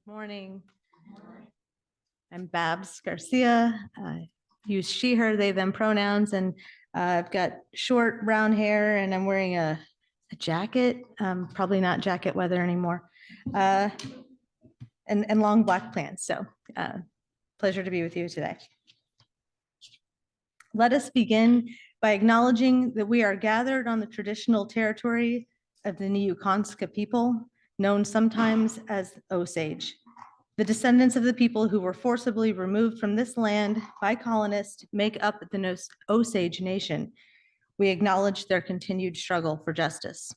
Morning. I'm Babs Garcia. Use she, her, they, them pronouns, and I've got short brown hair and I'm wearing a jacket, probably not jacket weather anymore, and long black pants. So pleasure to be with you today. Let us begin by acknowledging that we are gathered on the traditional territory of the Niukanska people, known sometimes as Osage. The descendants of the people who were forcibly removed from this land by colonists make up the Osage Nation. We acknowledge their continued struggle for justice.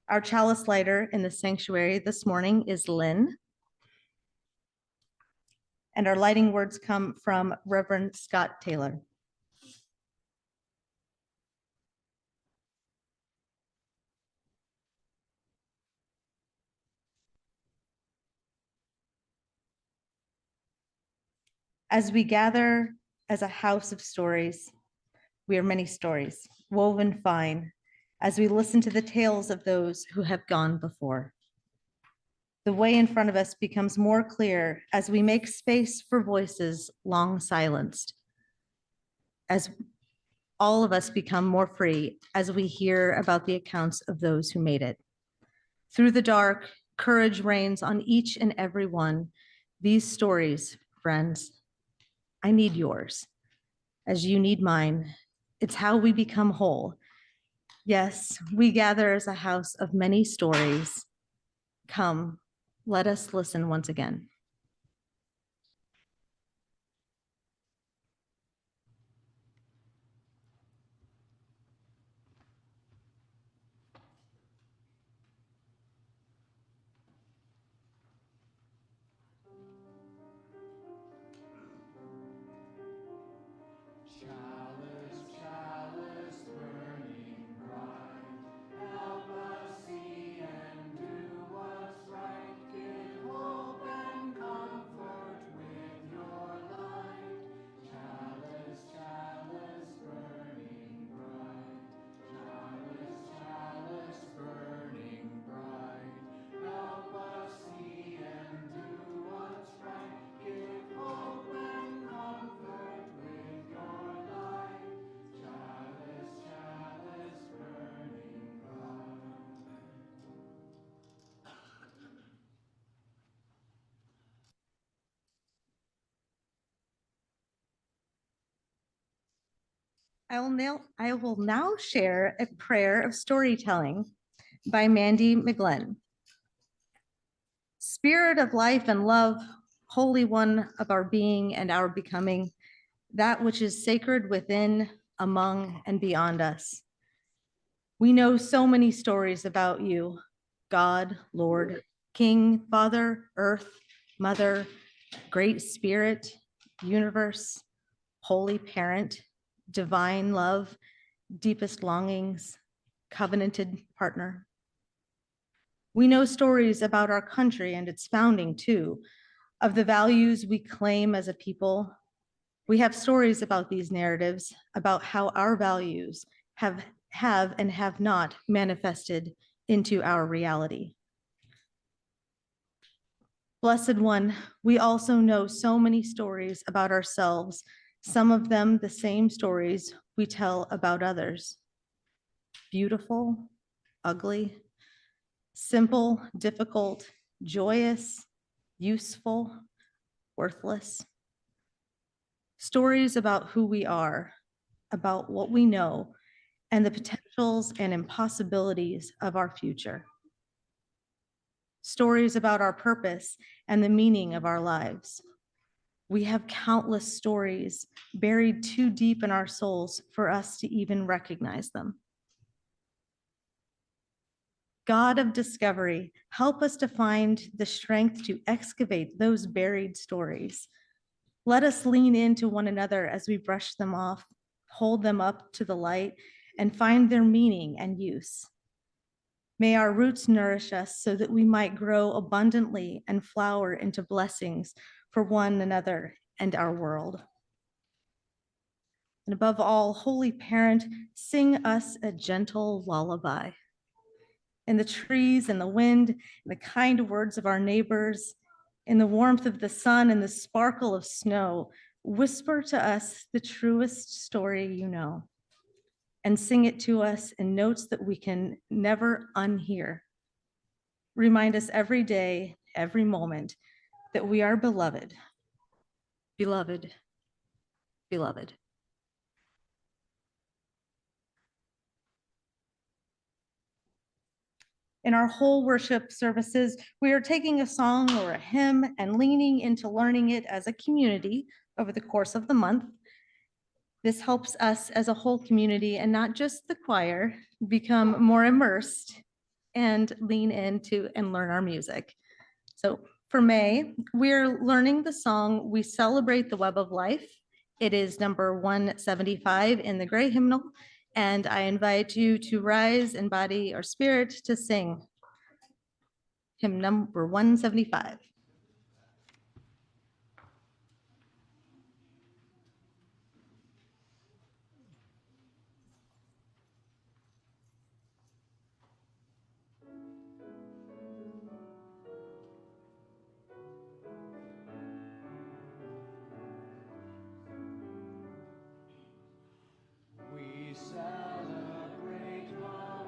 Our chalice lighter in the sanctuary this morning is Lynn. And our lighting words come from Reverend Scott Taylor. As we gather as a house of stories, we are many stories, woven fine, as we listen to the tales of those who have gone before. The way in front of us becomes more clear as we make space for voices long silenced, as all of us become more free as we hear about the accounts of those who made it. Through the dark, courage reigns on each and every one. These stories, friends, I need yours as you need mine. It's how we become whole. Yes, we gather as a house of many stories. Come, let us listen once again. Chalice, chalice burning bright, help us see and do what's right. Give hope and comfort with your light. Chalice, chalice burning bright. Chalice, chalice burning bright, help us see and do what's right. Give hope and comfort with your light. Chalice, chalice burning bright. I will now share a prayer of storytelling by Mandy McGlenn. Spirit of life and love, Holy One of our being and our becoming, that which is sacred within, among, and beyond us. We know so many stories about you, God, Lord, King, Father, Earth, Mother, Great Spirit, Universe, Holy Parent, Divine Love, Deepest Longings, Covenanted Partner. We know stories about our country and its founding too, of the values we claim as a people. We have stories about these narratives, about how our values have and have not manifested into our reality. Blessed One, we also know so many stories about ourselves, some of them the same stories we tell about others. Beautiful, ugly, simple, difficult, joyous, useful, worthless. Stories about who we are, about what we know, and the potentials and impossibilities of our future. Stories about our purpose and the meaning of our lives. We have countless stories buried too deep in our souls for us to even recognize them. God of discovery, help us to find the strength to excavate those buried stories. Let us lean into one another as we brush them off, hold them up to the light, and find their meaning and use. May our roots nourish us so that we might grow abundantly and flower into blessings for one another and our world. And above all, Holy Parent, sing us a gentle lullaby. in the trees and the wind, in the kind words of our neighbors, in the warmth of the sun and the sparkle of snow. Whisper to us the truest story you know, and sing it to us in notes that we can never unhear. Remind us every day, every moment, that we are beloved, beloved, beloved. In our whole worship services, we are taking a song or a hymn and leaning into learning it as a community over the course of the month. This helps us as a whole community and not just the choir become more immersed and lean into and learn our music. So for May, we're learning the song "We Celebrate the Web of Life." It is number 175 in the Gray Hymnal, and I invite you to rise in body or spirit to sing hymn number 175. We celebrate the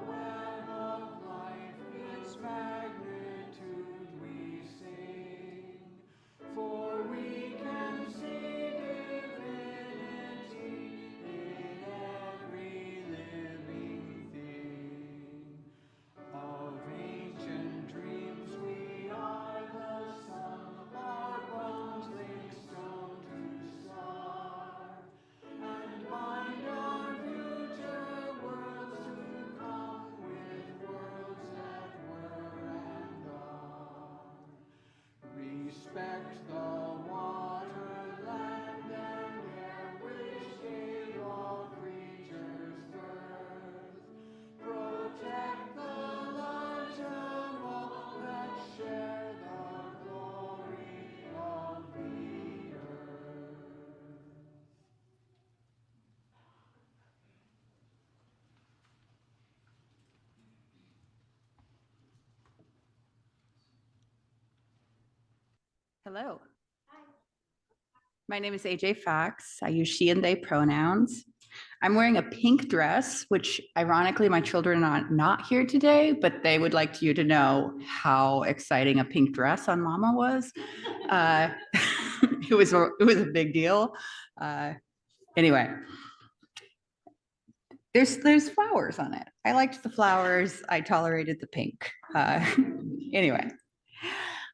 web of life, its magnitude we sing, for we can see divinity in every living thing. Of ancient dreams we are the sum, our bones link stone to star, and bind our future worlds to come with worlds that were and are. Respect the water, land, and air which gave all creatures birth. Protect the lives of all that share the glory of the earth. Hello. My name is AJ Fox. I use she and they pronouns. I'm wearing a pink dress, which ironically my children are not here today, but they would like you to know how exciting a pink dress on Mama was. It was a big deal. Anyway, there's flowers on it. I liked the flowers. I tolerated the pink. Anyway,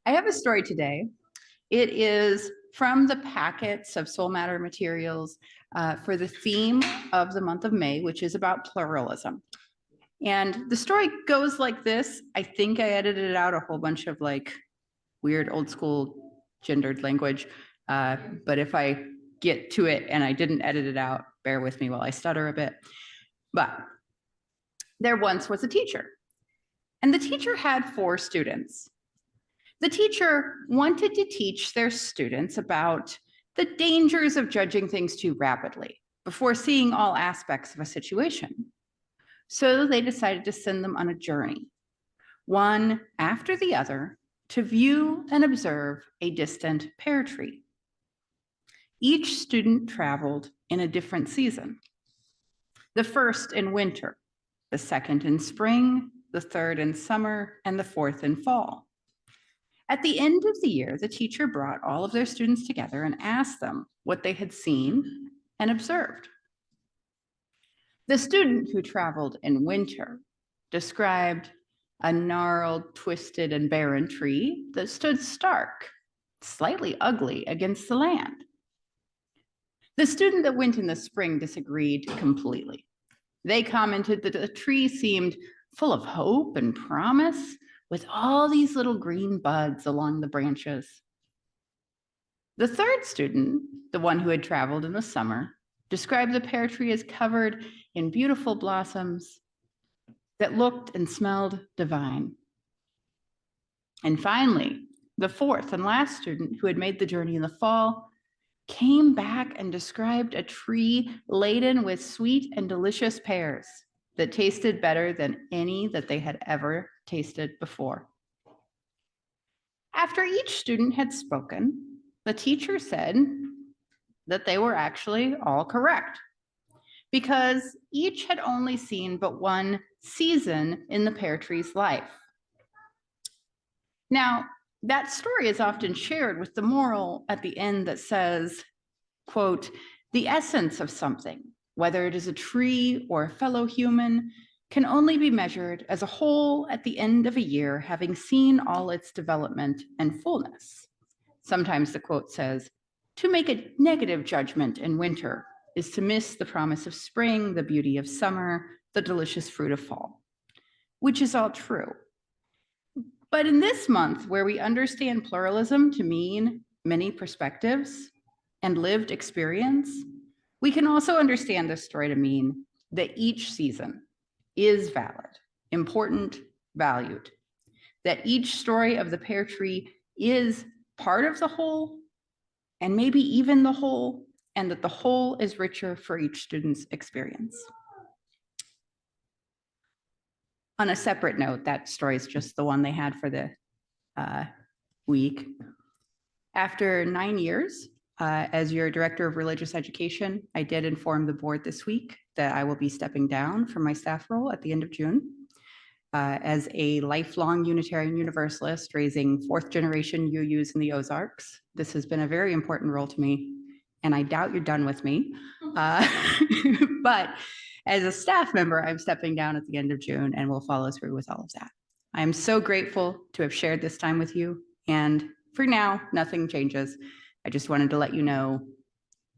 I have a story today. It is from the packets of Soul Matter materials for the theme of the month of May, which is about pluralism. And the story goes like this. I think I edited out a whole bunch of like weird old school gendered language. But if I get to it and I didn't edit it out, bear with me while I stutter a bit. But there once was a teacher, and the teacher had 4 students. The teacher wanted to teach their students about the dangers of judging things too rapidly before seeing all aspects of a situation. So they decided to send them on a journey, one after the other, to view and observe a distant pear tree. Each student traveled in a different season. The first in winter, the second in spring, the third in summer, and the fourth in fall. At the end of the year, the teacher brought all of their students together and asked them what they had seen and observed. The student who traveled in winter described a gnarled, twisted, and barren tree that stood stark, slightly ugly against the land. The student that went in the spring disagreed completely. They commented that the tree seemed full of hope and promise, with all these little green buds along the branches. The third student, the one who had traveled in the summer, described the pear tree as covered in beautiful blossoms that looked and smelled divine. And finally, the fourth and last student, who had made the journey in the fall, came back and described a tree laden with sweet and delicious pears that tasted better than any that they had ever tasted before. After each student had spoken, the teacher said that they were actually all correct because each had only seen but one season in the pear tree's life. Now, that story is often shared with the moral at the end that says, quote, "The essence of something, whether it is a tree or a fellow human, can only be measured as a whole at the end of a year, having seen all its development and fullness." Sometimes the quote says, "To make a negative judgment in winter is to miss the promise of spring, the beauty of summer, the delicious fruit of fall," which is all true. But in this month, where we understand pluralism to mean many perspectives and lived experience, we can also understand this story to mean that each season is valid, important, valued, that each story of the pear tree is part of the whole, and maybe even the whole, and that the whole is richer for each student's experience. On a separate note, that story is just the one they had for the week. After 9 years as your director of religious education, I did inform the board this week that I will be stepping down from my staff role at the end of June. As a lifelong Unitarian Universalist raising fourth generation UUs in the Ozarks, this has been a very important role to me, and I doubt you're done with me. But as a staff member, I'm stepping down at the end of June and will follow through with all of that. I'm so grateful to have shared this time with you, and for now, nothing changes. I just wanted to let you know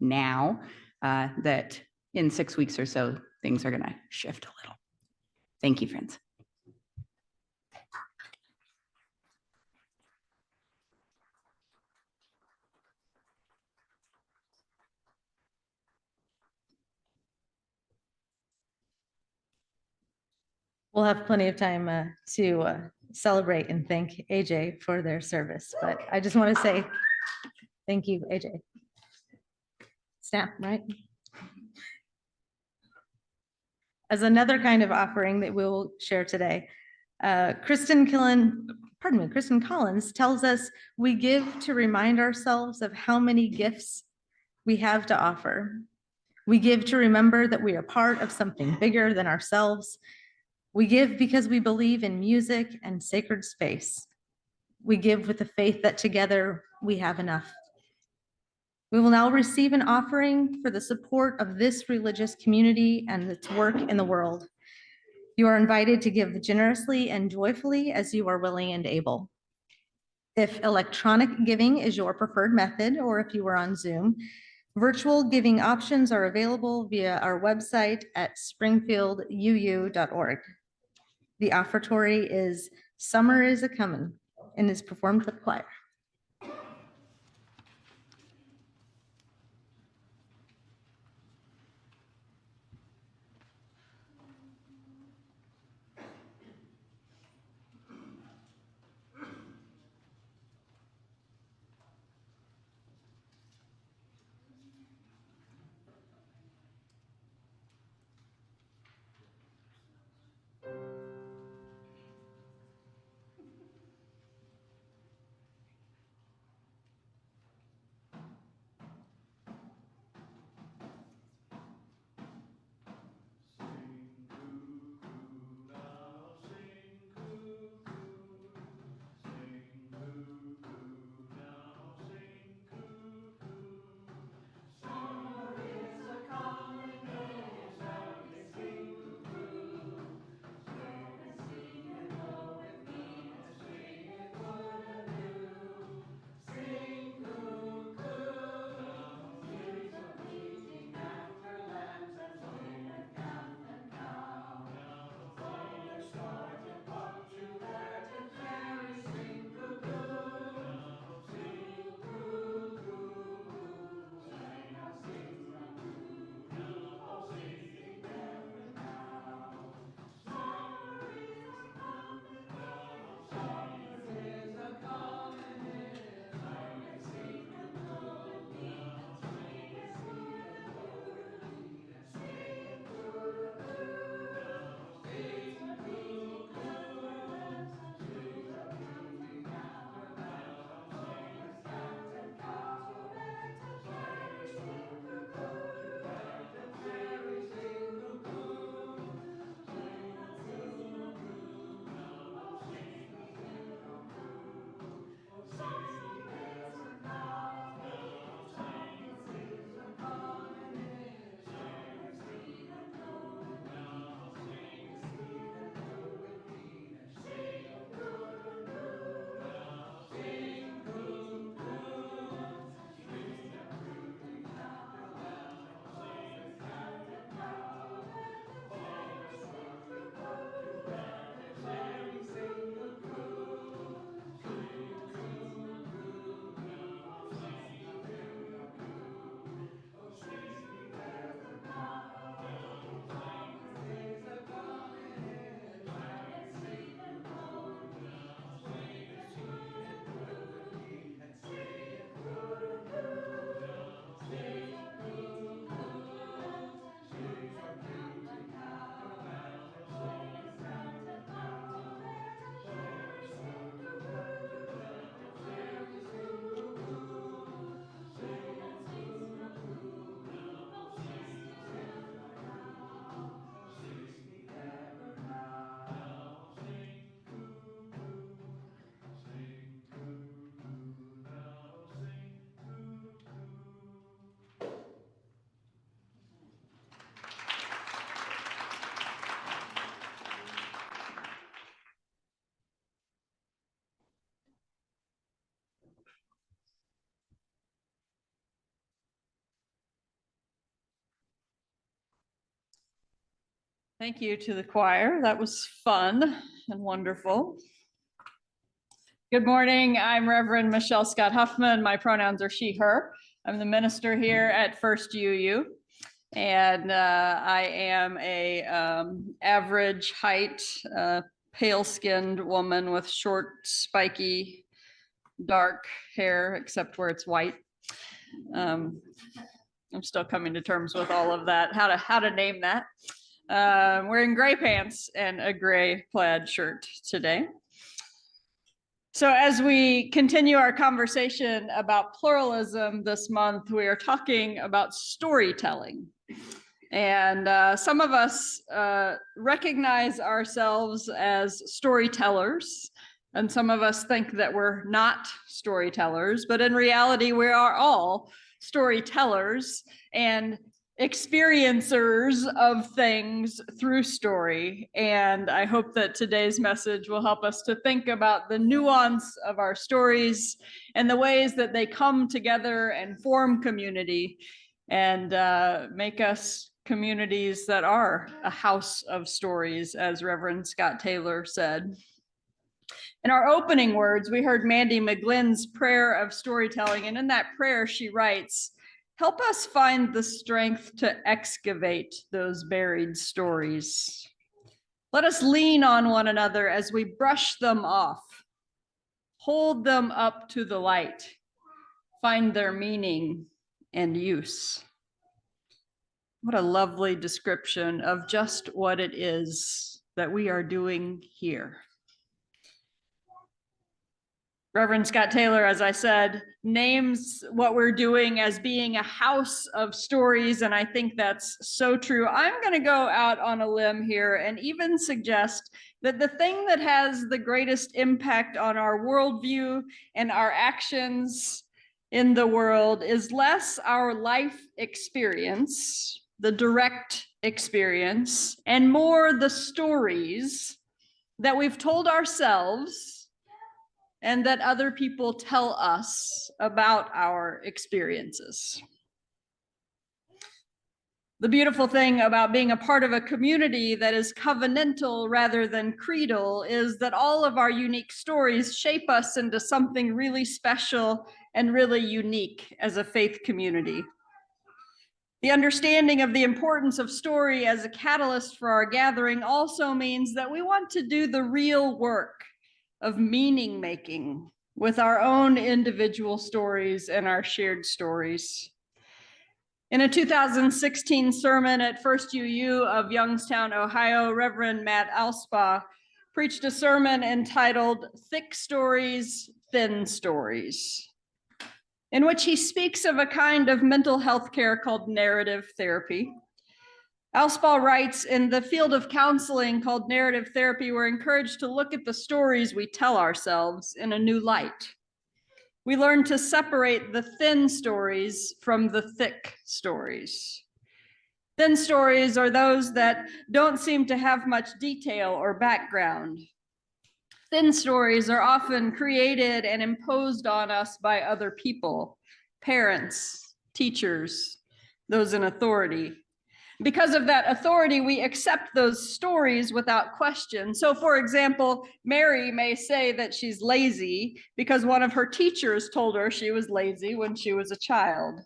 now that in 6 weeks or so, things are gonna shift a little. Thank you, friends. We'll have plenty of time to celebrate and thank AJ for their service, but I just want to say thank you, AJ. Snap, right? As another kind of offering that we'll share today, Kristen Collins tells us we give to remind ourselves of how many gifts we have to offer. We give to remember that we are part of something bigger than ourselves. We give because we believe in music and sacred space. We give with the faith that together we have enough. We will now receive an offering for the support of this religious community and its work in the world. You are invited to give generously and joyfully as you are willing and able. If electronic giving is your preferred method, or if you are on Zoom, virtual giving options are available via our website at springfielduu.org. The offertory is "Summer is a-Comin'" and is performed with choir. Thank you to the choir. That was fun and wonderful. Good morning. I'm Reverend Michelle Scott-Huffman. My pronouns are she, her. I'm the minister here at First UU. And I am a average height, pale-skinned woman with short, spiky, dark hair, except where it's white. I'm still coming to terms with all of that, how to name that. Wearing gray pants and a gray plaid shirt today. So as we continue our conversation about pluralism this month, we are talking about storytelling. And some of us recognize ourselves as storytellers, and some of us think that we're not storytellers, but in reality, we are all storytellers and experiencers of things through story. And I hope that today's message will help us to think about the nuance of our stories and the ways that they come together and form community and make us communities that are a house of stories, as Reverend Scott Taylor said. In our opening words, we heard Mandy McGlynn's prayer of storytelling, and in that prayer she writes, "Help us find the strength to excavate those buried stories. Let us lean on one another as we brush them off, hold them up to the light, find their meaning and use." What a lovely description of just what it is that we are doing here. Reverend Scott Taylor, as I said, names what we're doing as being a house of stories, and I think that's so true. I'm going to go out on a limb here and even suggest that the thing that has the greatest impact on our worldview and our actions in the world is less our life experience, the direct experience, and more the stories that we've told ourselves and that other people tell us about our experiences. The beautiful thing about being a part of a community that is covenantal rather than creedal is that all of our unique stories shape us into something really special and really unique as a faith community. The understanding of the importance of story as a catalyst for our gathering also means that we want to do the real work of meaning making with our own individual stories and our shared stories. In a 2016 sermon at First UU of Youngstown, Ohio, Reverend Matt Alspaugh preached a sermon entitled "Thick Stories, Thin Stories," in which he speaks of a kind of mental health care called narrative therapy. Alspaugh writes, "In the field of counseling called narrative therapy, we're encouraged to look at the stories we tell ourselves in a new light. We learn to separate the thin stories from the thick stories. Thin stories are those that don't seem to have much detail or background. Thin stories are often created and imposed on us by other people, parents, teachers, those in authority. Because of that authority, we accept those stories without question. So, for example, Mary may say that she's lazy because one of her teachers told her she was lazy when she was a child.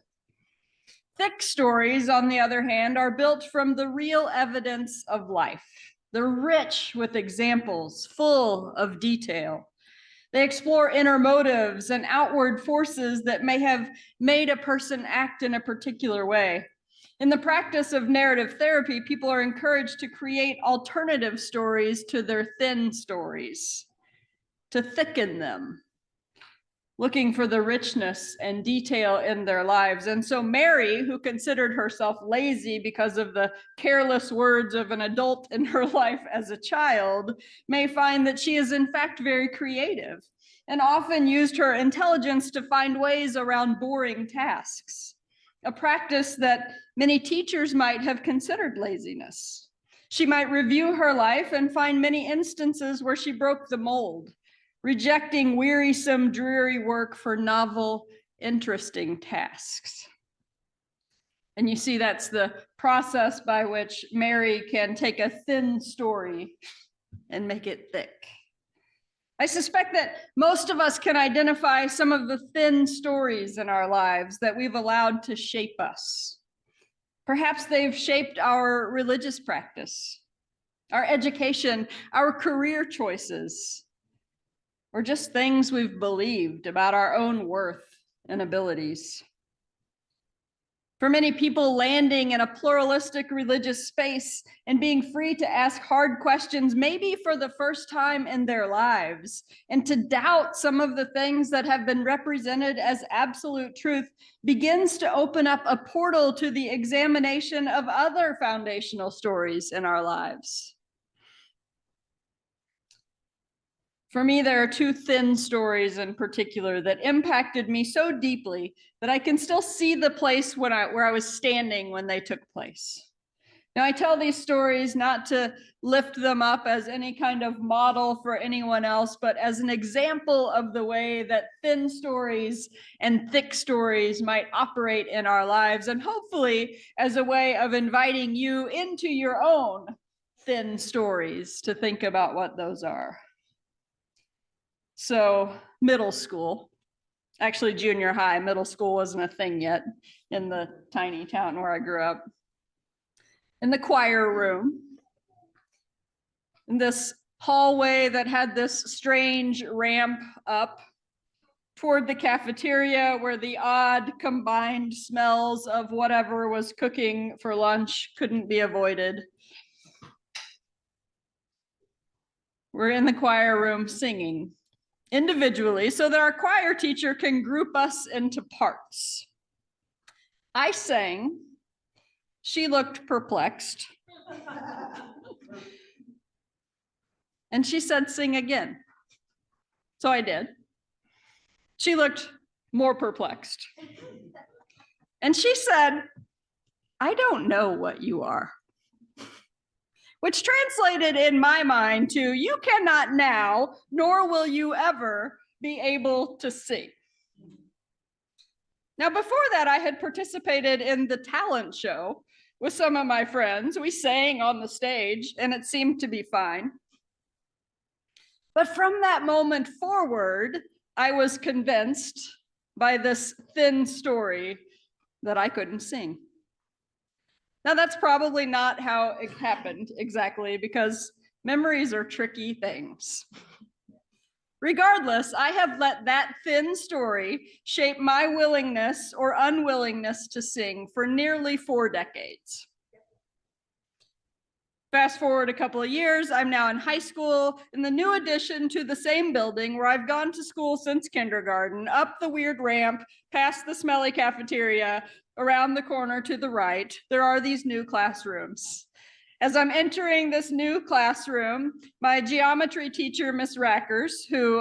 Thick stories, on the other hand, are built from the real evidence of life. They're rich with examples, full of detail. They explore inner motives and outward forces that may have made a person act in a particular way. In the practice of narrative therapy, people are encouraged to create alternative stories to their thin stories, to thicken them, looking for the richness and detail in their lives. And so Mary, who considered herself lazy because of the careless words of an adult in her life as a child, may find that she is in fact very creative and often used her intelligence to find ways around boring tasks, a practice that many teachers might have considered laziness. She might review her life and find many instances where she broke the mold, rejecting wearisome, dreary work for novel, interesting tasks. And you see, that's the process by which Mary can take a thin story and make it thick. I suspect that most of us can identify some of the thin stories in our lives that we've allowed to shape us. Perhaps they've shaped our religious practice, our education, our career choices, or just things we've believed about our own worth and abilities. For many people, landing in a pluralistic religious space and being free to ask hard questions, maybe for the first time in their lives, and to doubt some of the things that have been represented as absolute truth, begins to open up a portal to the examination of other foundational stories in our lives. For me, there are two thin stories in particular that impacted me so deeply that I can still see the place where I was standing when they took place. Now, I tell these stories not to lift them up as any kind of model for anyone else, but as an example of the way that thin stories and thick stories might operate in our lives, and hopefully as a way of inviting you into your own thin stories to think about what those are. So middle school, actually junior high, middle school wasn't a thing yet in the tiny town where I grew up. In the choir room, in this hallway that had this strange ramp up toward the cafeteria where the odd combined smells of whatever was cooking for lunch couldn't be avoided. We're in the choir room singing individually so that our choir teacher can group us into parts. I sang. She looked perplexed. And she said, "Sing again." So I did. She looked more perplexed. And she said, "I don't know what you are." Which translated in my mind to, "You cannot now, nor will you ever be able to sing." Now, before that, I had participated in the talent show with some of my friends. We sang on the stage, and it seemed to be fine. But from that moment forward, I was convinced by this thin story that I couldn't sing. Now, that's probably not how it happened exactly, because memories are tricky things. Regardless, I have let that thin story shape my willingness or unwillingness to sing for nearly 4 decades. Fast forward a couple of years, I'm now in high school in the new addition to the same building where I've gone to school since kindergarten, up the weird ramp, past the smelly cafeteria, around the corner to the right. There are these new classrooms. As I'm entering this new classroom, my geometry teacher, Miss Rackers, who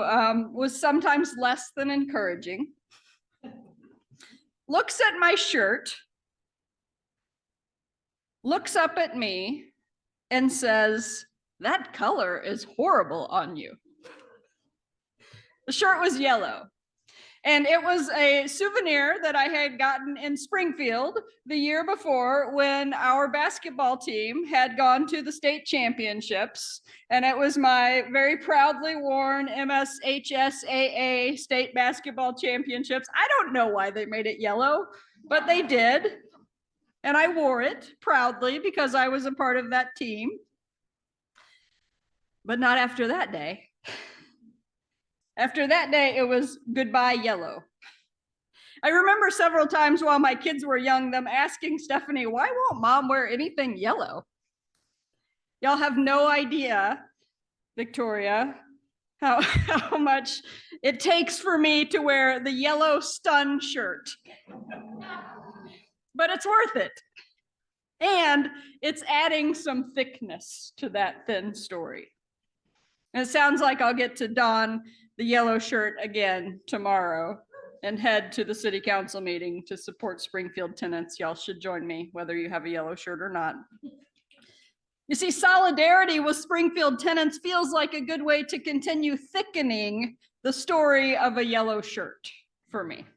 was sometimes less than encouraging, looks at my shirt, looks up at me, and says, "That color is horrible on you." The shirt was yellow, and it was a souvenir that I had gotten in Springfield the year before when our basketball team had gone to the state championships, and it was my very proudly worn MSHSAA state basketball championships. I don't know why they made it yellow, but they did. And I wore it proudly because I was a part of that team. But not after that day. After that day, it was goodbye yellow. I remember several times while my kids were young, them asking Stephanie, "Why won't mom wear anything yellow?" Y'all have no idea, Victoria, how much it takes for me to wear the yellow stun shirt. But it's worth it. And it's adding some thickness to that thin story. And it sounds like I'll get to don the yellow shirt again tomorrow and head to the city council meeting to support Springfield tenants. Y'all should join me, whether you have a yellow shirt or not. You see, solidarity with Springfield tenants feels like a good way to continue thickening the story of a yellow shirt for me.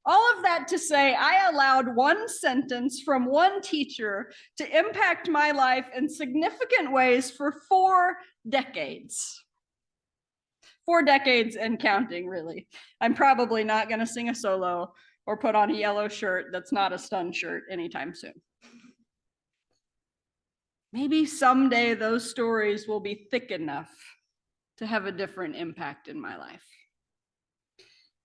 All of that to say, I allowed one sentence from one teacher to impact my life in significant ways for 4 decades. 4 decades and counting, really. I'm probably not going to sing a solo or put on a yellow shirt that's not a stun shirt anytime soon. Maybe someday those stories will be thick enough to have a different impact in my life.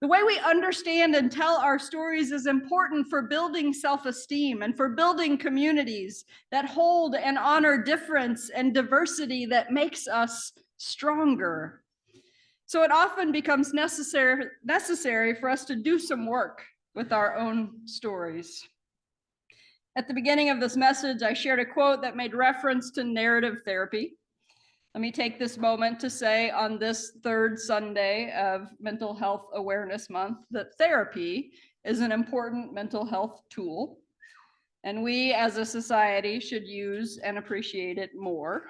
The way we understand and tell our stories is important for building self-esteem and for building communities that hold and honor difference and diversity that makes us stronger. So it often becomes necessary for us to do some work with our own stories. At the beginning of this message, I shared a quote that made reference to narrative therapy. Let me take this moment to say on this 3rd Sunday of Mental Health Awareness Month that therapy is an important mental health tool, and we as a society should use and appreciate it more.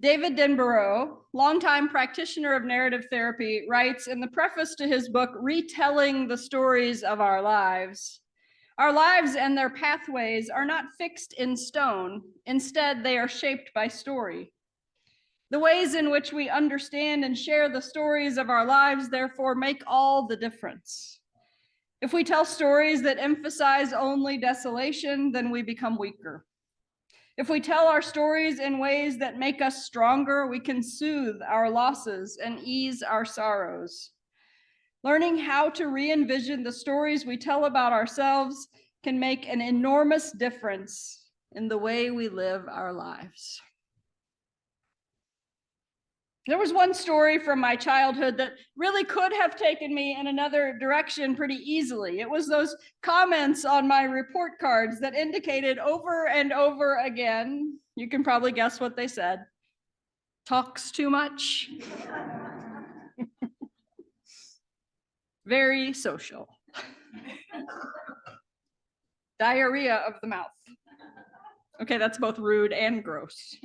David Denborough, longtime practitioner of narrative therapy, writes in the preface to his book, Retelling the Stories of Our Lives and their pathways are not fixed in stone. Instead, they are shaped by story. The ways in which we understand and share the stories of our lives, therefore, make all the difference. If we tell stories that emphasize only desolation, then we become weaker. If we tell our stories in ways that make us stronger, we can soothe our losses and ease our sorrows. Learning how to re-envision the stories we tell about ourselves can make an enormous difference in the way we live our lives. There was one story from my childhood that really could have taken me in another direction pretty easily. It was those comments on my report cards that indicated over and over again, you can probably guess what they said, talks too much. Very social. Diarrhea of the mouth. Okay, that's both rude and gross.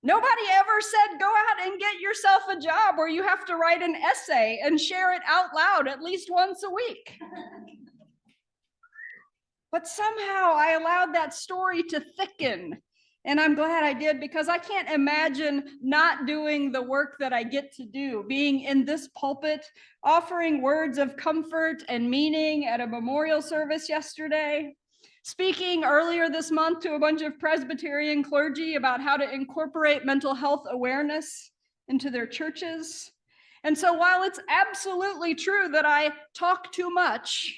Nobody ever said, go out and get yourself a job where you have to write an essay and share it out loud at least once a week. But somehow I allowed that story to thicken. And I'm glad I did, because I can't imagine not doing the work that I get to do, being in this pulpit, offering words of comfort and meaning at a memorial service yesterday, speaking earlier this month to a bunch of Presbyterian clergy about how to incorporate mental health awareness into their churches. And so while it's absolutely true that I talk too much,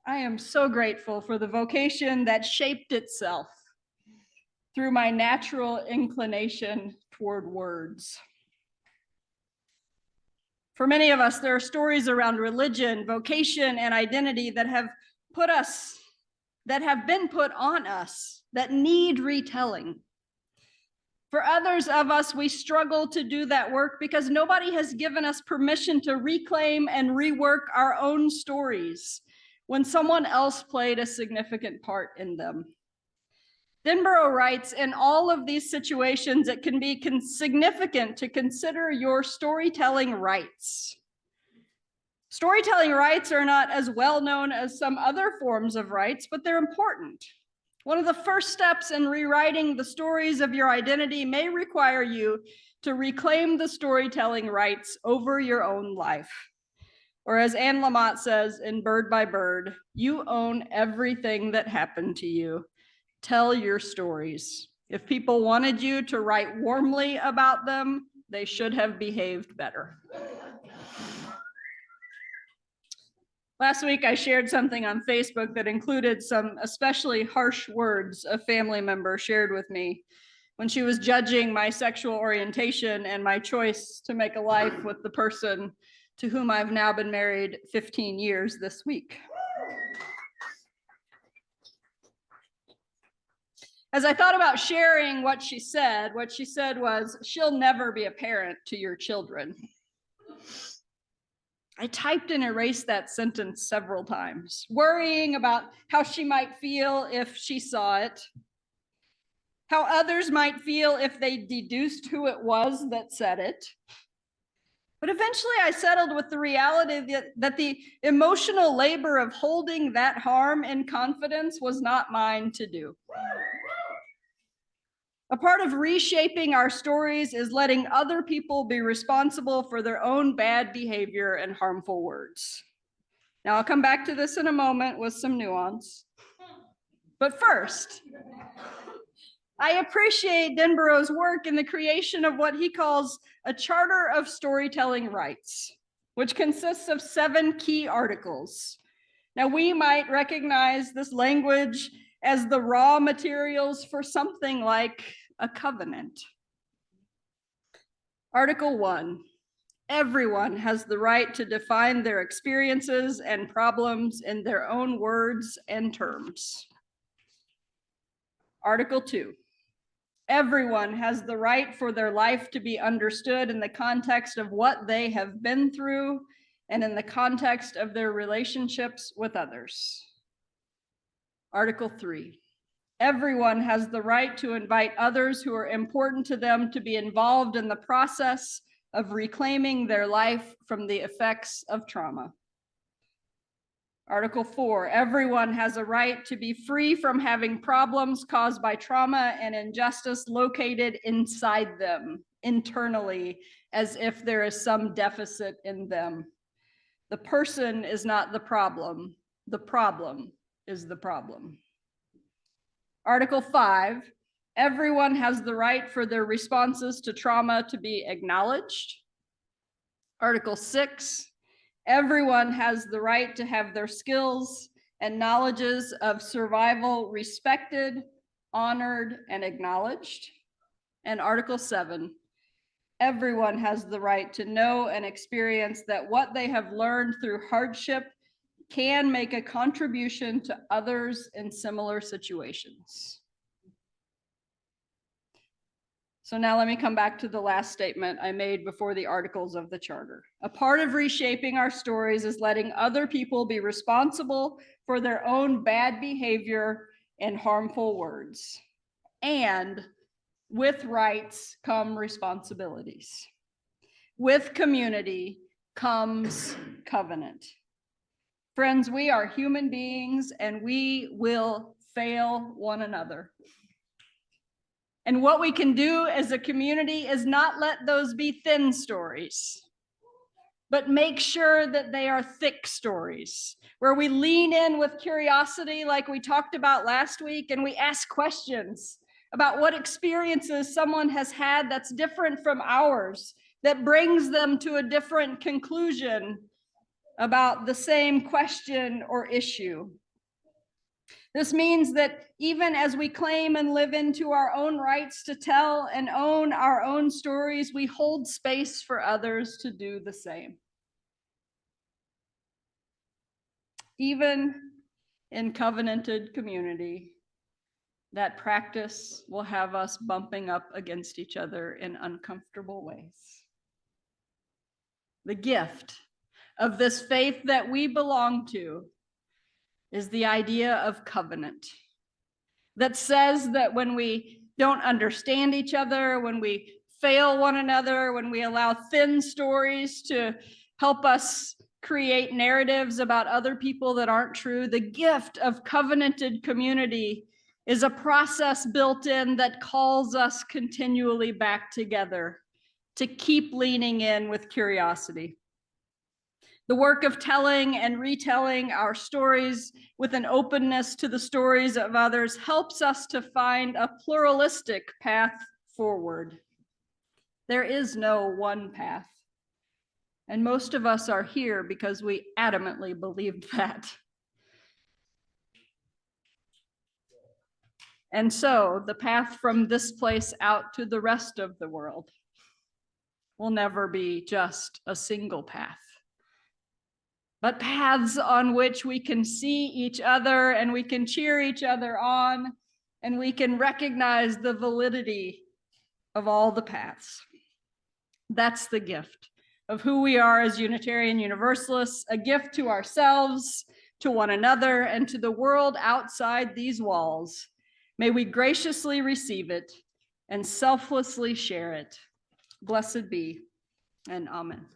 I am so grateful for the vocation that shaped itself through my natural inclination toward words. For many of us, there are stories around religion, vocation, and identity that have been put on us, that need retelling. For others of us, we struggle to do that work because nobody has given us permission to reclaim and rework our own stories when someone else played a significant part in them. Denborough writes, in all of these situations, it can be significant to consider your storytelling rights. Storytelling rights are not as well known as some other forms of rights, but they're important. One of the first steps in rewriting the stories of your identity may require you to reclaim the storytelling rights over your own life. Or as Anne Lamott says in Bird by Bird, you own everything that happened to you. Tell your stories. If people wanted you to write warmly about them, they should have behaved better. Last week, I shared something on Facebook that included some especially harsh words a family member shared with me when she was judging my sexual orientation and my choice to make a life with the person to whom I've now been married 15 years this week. As I thought about sharing what she said was, she'll never be a parent to your children. I typed and erased that sentence several times, worrying about how she might feel if she saw it, how others might feel if they deduced who it was that said it. But eventually I settled with the reality that the emotional labor of holding that harm in confidence was not mine to do. A part of reshaping our stories is letting other people be responsible for their own bad behavior and harmful words. Now, I'll come back to this in a moment with some nuance. But first, I appreciate Denborough's work in the creation of what he calls a Charter of Storytelling Rights, which consists of 7 key articles. Now, we might recognize this language as the raw materials for something like a covenant. Article 1, everyone has the right to define their experiences and problems in their own words and terms. Article 2, everyone has the right for their life to be understood in the context of what they have been through and in the context of their relationships with others. Article 3, everyone has the right to invite others who are important to them to be involved in the process of reclaiming their life from the effects of trauma. Article 4, everyone has a right to be free from having problems caused by trauma and injustice located inside them, internally, as if there is some deficit in them. The person is not the problem is the problem. Article 5, everyone has the right for their responses to trauma to be acknowledged. Article 6, everyone has the right to have their skills and knowledges of survival respected, honored, and acknowledged. And Article 7, everyone has the right to know and experience that what they have learned through hardship can make a contribution to others in similar situations. So now let me come back to the last statement I made before the articles of the charter. A part of reshaping our stories is letting other people be responsible for their own bad behavior and harmful words. And with rights come responsibilities. With community comes covenant. Friends, we are human beings and we will fail one another. And what we can do as a community is not let those be thin stories, but make sure that they are thick stories, where we lean in with curiosity like we talked about last week, and we ask questions about what experiences someone has had that's different from ours, that brings them to a different conclusion about the same question or issue. This means that even as we claim and live into our own rights to tell and own our own stories, we hold space for others to do the same. Even in covenanted community, that practice will have us bumping up against each other in uncomfortable ways. The gift of this faith that we belong to is the idea of covenant that says that when we don't understand each other, when we fail one another, when we allow thin stories to help us create narratives about other people that aren't true, the gift of covenanted community is a process built in that calls us continually back together to keep leaning in with curiosity. The work of telling and retelling our stories with an openness to the stories of others helps us to find a pluralistic path forward. There is no one path. And most of us are here because we adamantly believed that. And so the path from this place out to the rest of the world will never be just a single path, but paths on which we can see each other and we can cheer each other on and we can recognize the validity of all the paths. That's the gift of who we are as Unitarian Universalists, a gift to ourselves, to one another, and to the world outside these walls. May we graciously receive it and selflessly share it. Blessed be. and amen.